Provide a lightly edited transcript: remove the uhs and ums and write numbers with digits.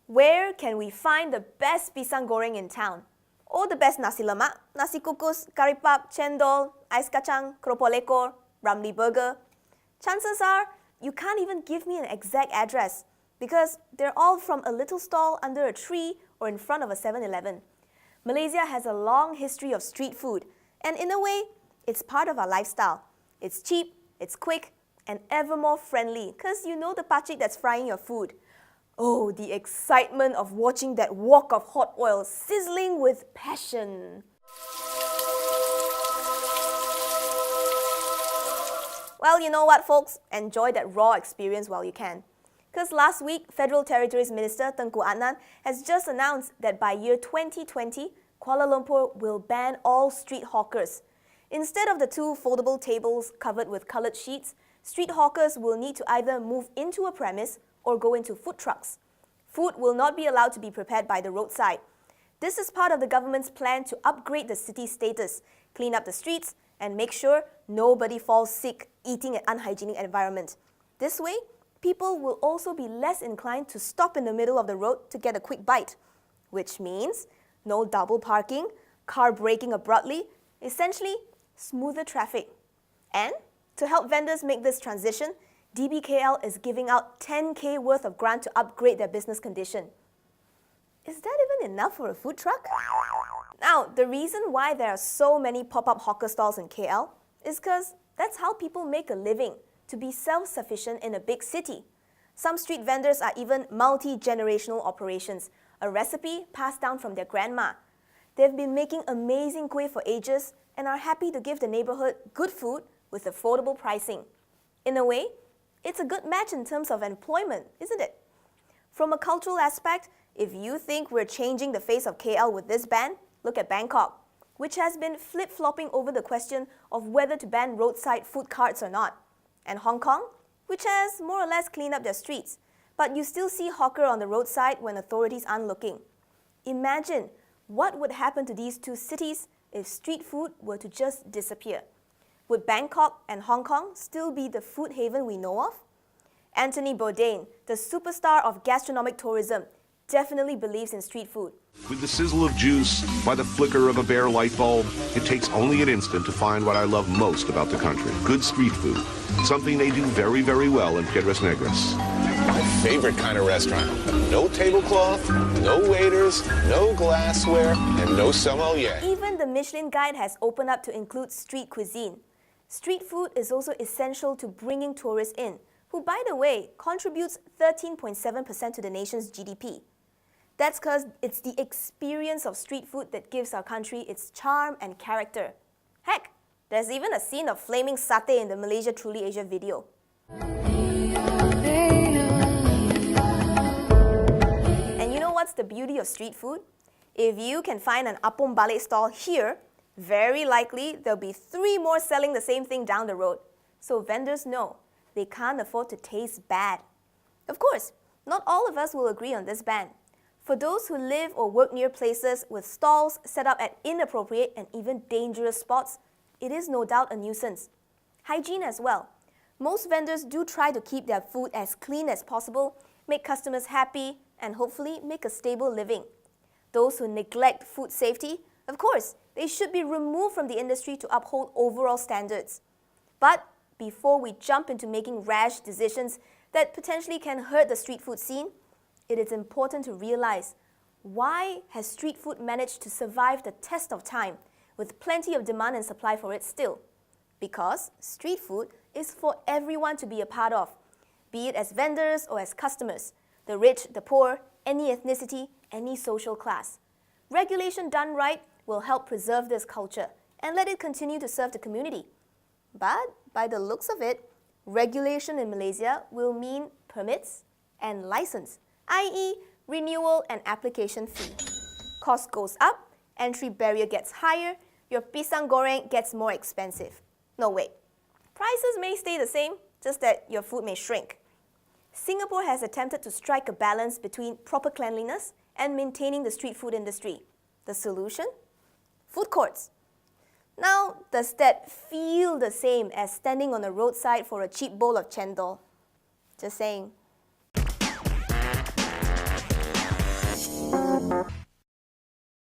Where can we find the best pisang goreng in town? Or the best nasi lemak, nasi kukus, curry puff, cendol, ais kacang, keropok lekor, Ramly burger? Chances are, you can't even give me an exact address because they're all from a little stall under a tree or in front of a 7-Eleven. Malaysia has a long history of street food, and in a way, it's part of our lifestyle. It's cheap, it's quick, and ever more friendly because you know the pakcik that's frying your food. Oh, the excitement of watching that wok of hot oil sizzling with passion. Well, you know what, folks? Enjoy that raw experience while you can. Because last week, Federal Territories Minister Tengku Adnan has just announced that by year 2020, Kuala Lumpur will ban all street hawkers. Instead of the 2 foldable tables covered with coloured sheets, street hawkers will need to either move into a premise or go into food trucks. Food will not be allowed to be prepared by the roadside. This is part of the government's plan to upgrade the city's status, clean up the streets, and make sure nobody falls sick eating an unhygienic environment. This way, people will also be less inclined to stop in the middle of the road to get a quick bite, which means no double parking, car braking abruptly, essentially smoother traffic. And to help vendors make this transition, DBKL is giving out 10K worth of grant to upgrade their business condition. Is that even enough for a food truck? Now, the reason why there are so many pop-up hawker stalls in KL is because that's how people make a living, to be self-sufficient in a big city. Some street vendors are even multi-generational operations, a recipe passed down from their grandma. They've been making amazing kueh for ages and are happy to give the neighborhood good food with affordable pricing. In a way, it's a good match in terms of employment, isn't it? From a cultural aspect, if you think we're changing the face of KL with this ban, look at Bangkok, which has been flip-flopping over the question of whether to ban roadside food carts or not, and Hong Kong, which has more or less cleaned up their streets, but you still see hawker on the roadside when authorities aren't looking. Imagine what would happen to these 2 cities if street food were to just disappear. Would Bangkok and Hong Kong still be the food haven we know of? Anthony Bourdain, the superstar of gastronomic tourism, definitely believes in street food. With the sizzle of juice, by the flicker of a bare light bulb, it takes only an instant to find what I love most about the country. Good street food. Something they do very, very well in Piedras Negras. My favorite kind of restaurant. No tablecloth, no waiters, no glassware, and no sommelier. Even the Michelin Guide has opened up to include street cuisine. Street food is also essential to bringing tourists in, who, by the way, contributes 13.7% to the nation's GDP. That's because it's the experience of street food that gives our country its charm and character. Heck, there's even a scene of flaming satay in the Malaysia Truly Asia video. And you know what's the beauty of street food? If you can find an apom balik stall here, very likely there'll be 3 more selling the same thing down the road. So vendors know they can't afford to taste bad. Of course, not all of us will agree on this ban. For those who live or work near places with stalls set up at inappropriate and even dangerous spots, it is no doubt a nuisance. Hygiene as well. Most vendors do try to keep their food as clean as possible, make customers happy, and hopefully make a stable living. Those who neglect food safety, of course, they should be removed from the industry to uphold overall standards. But before we jump into making rash decisions that potentially can hurt the street food scene, it is important to realize, why has street food managed to survive the test of time with plenty of demand and supply for it still? Because street food is for everyone to be a part of, be it as vendors or as customers, the rich, the poor, any ethnicity, any social class. Regulation done right will help preserve this culture and let it continue to serve the community. But by the looks of it, regulation in Malaysia will mean permits and license, i.e. renewal and application fee. Cost goes up, entry barrier gets higher, your pisang goreng gets more expensive. No, wait. Prices may stay the same, just that your food may shrink. Singapore has attempted to strike a balance between proper cleanliness and maintaining the street food industry. The solution? Food courts. Now, does that feel the same as standing on the roadside for a cheap bowl of cendol? Just saying.